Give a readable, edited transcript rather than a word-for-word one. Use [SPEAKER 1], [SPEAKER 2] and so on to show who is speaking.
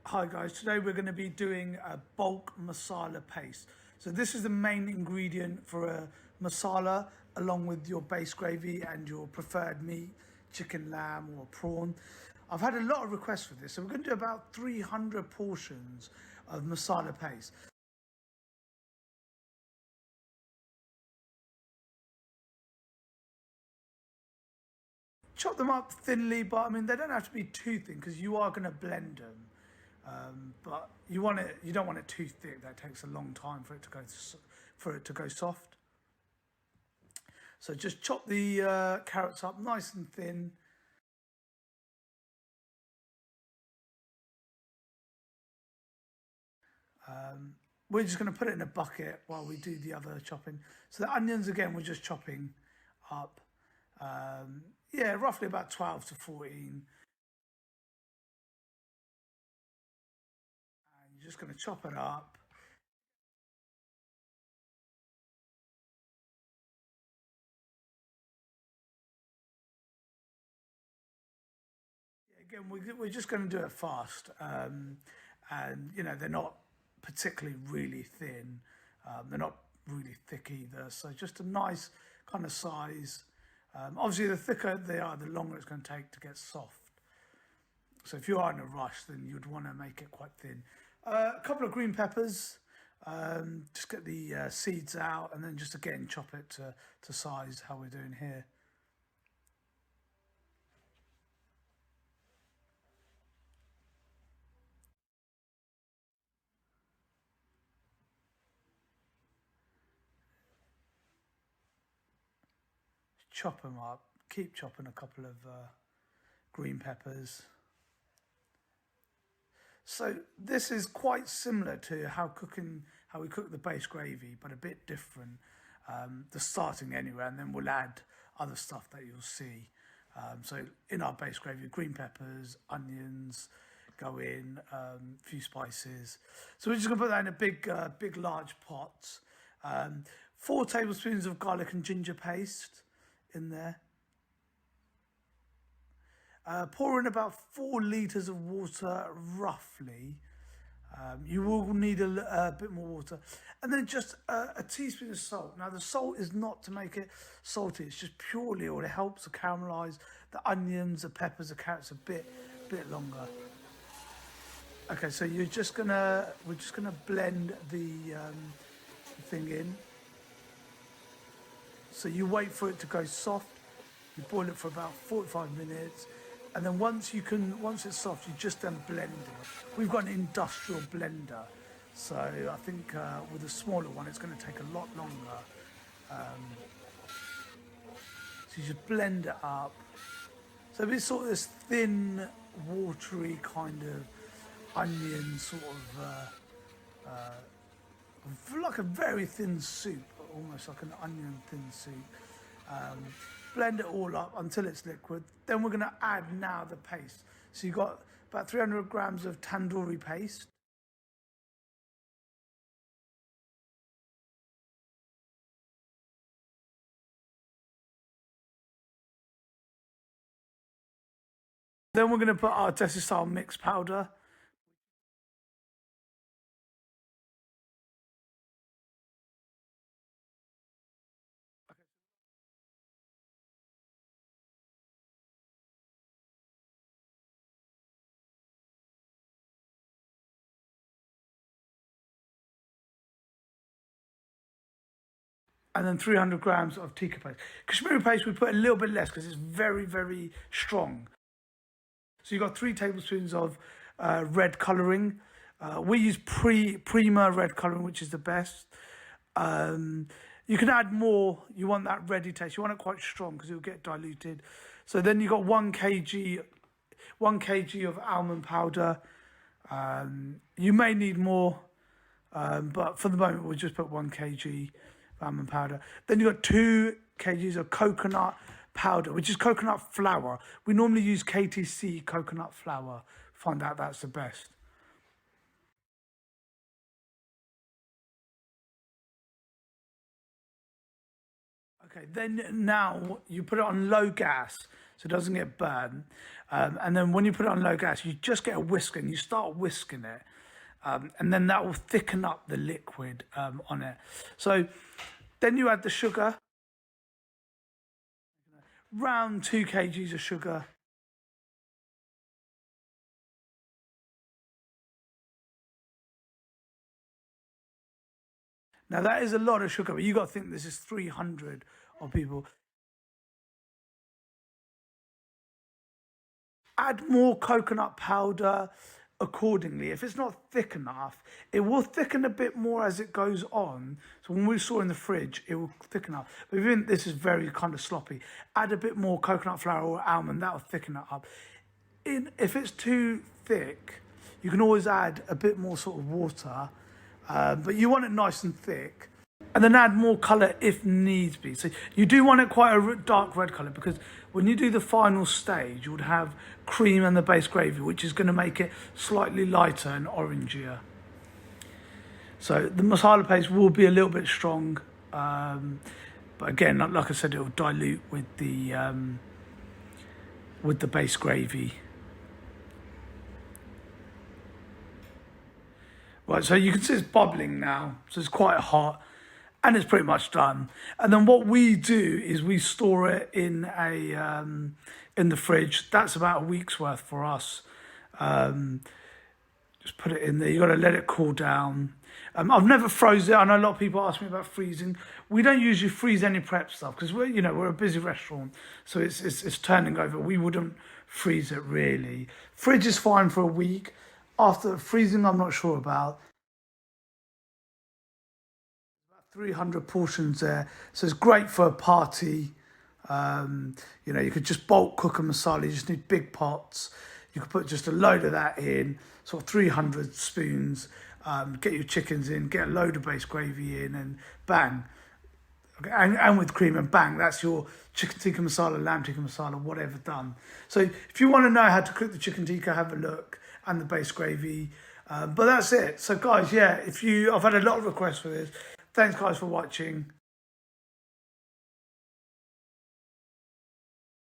[SPEAKER 1] Hi guys, today we're going to be doing a bulk masala paste. So this is the main ingredient for a masala along with your base gravy and your preferred meat, chicken, lamb or prawn. I've had a lot of requests for this, so we're going to do about 300 portions of masala paste. Chop them up thinly, but I mean they don't have to be too thin because you are going to blend them. But you don't want it too thick. That takes a long time for it to go soft. So just chop the carrots up nice and thin. We're just going to put it in a bucket while we do the other chopping. So the onions again, we're just chopping up. Yeah, roughly about 12 to 14. And you're just going to chop it up. Again, we're just going to do it fast. And, you know, they're not particularly really thin. They're not really thick either. So just a nice kind of size. Obviously, the thicker they are, the longer it's going to take to get soft. So if you are in a rush, then you'd want to make it quite thin. A couple of green peppers. Just get the seeds out and then just again chop it to size how we're doing here. Chop them up. Keep chopping a couple of green peppers. So this is quite similar to how we cook the base gravy, but a bit different. The starting anyway, and then we'll add other stuff that you'll see. So in our base gravy, green peppers, onions go in, a few spices. So we're just gonna put that in a big large pot. 4 tablespoons of garlic and ginger paste in there. Pour in about 4 litres of water, roughly. You will need a bit more water. And then just a teaspoon of salt. Now, the salt is not to make it salty. It's just purely, or it helps to caramelise the onions, the peppers, the carrots a bit longer. Okay, so we're just gonna blend the thing in. So you wait for it to go soft. You boil it for about 45 minutes. And then once it's soft, you just then blend it. We've got an industrial blender. So I think with a smaller one, it's going to take a lot longer. So you just blend it up. So it's sort of this thin, watery kind of onion sort of, like a very thin soup, almost like an onion thin soup. Blend it all up until it's liquid. Then we're going to add now the paste. So you've got about 300 grams of tandoori paste. Then we're going to put our Desi style mix powder. And then 300 grams of Tikka Paste. Kashmiri Paste, we put a little bit less because it's very, very strong. So you've got 3 tablespoons of red colouring. We use Prima red colouring, which is the best. You can add more. You want that reddy taste. You want it quite strong because it will get diluted. So then you've got 1 kg of almond powder. You may need more, but for the moment we'll just put 1 kg almond powder. Then you've got 2 kgs of coconut powder, which is coconut flour. We normally use KTC coconut flour. Find out that's the best. Okay, then now you put it on low gas. so it doesn't get burned. And then when you put it on low gas, you just get a whisk and you start whisking it. And then that will thicken up the liquid on it. So then you add the sugar, around 2 kgs of sugar. Now that is a lot of sugar, but you got to think this is 300 of people. Add more coconut powder accordingly. If it's not thick enough, it will thicken a bit more as it goes on. So when we saw in the fridge, it will thicken up. But if you think this is very kind of sloppy, add a bit more coconut flour or almond, that will thicken it up. If it's too thick, you can always add a bit more sort of water, but you want it nice and thick. And then add more colour if needs be. So you do want it quite a dark red colour, because when you do the final stage, you would have cream and the base gravy, which is going to make it slightly lighter and orangier. So the masala paste will be a little bit strong, but again, like I said, it will dilute with the base gravy. Right, so you can see it's bubbling now, so it's quite hot. And it's pretty much done. And then what we do is we store it in the fridge. That's about a week's worth for us. Just put it in there. You got to let it cool down. I've never froze it. I know a lot of people ask me about freezing. We don't usually freeze any prep stuff because we're a busy restaurant, so it's turning over. We wouldn't freeze it really. Fridge is fine for a week. After freezing, I'm not sure about. 300 portions there, so it's great for a party. You could just bulk cook a masala. You just need big pots. You could put just a load of that in, sort of 300 spoons. Get your chickens in, get a load of base gravy in, and bang. Okay, and with cream, and bang, that's your chicken tikka masala, lamb tikka masala, whatever done. So if you want to know how to cook the chicken tikka, have a look, and the base gravy. But that's it. So guys, yeah, I've had a lot of requests for this. Thanks guys for watching.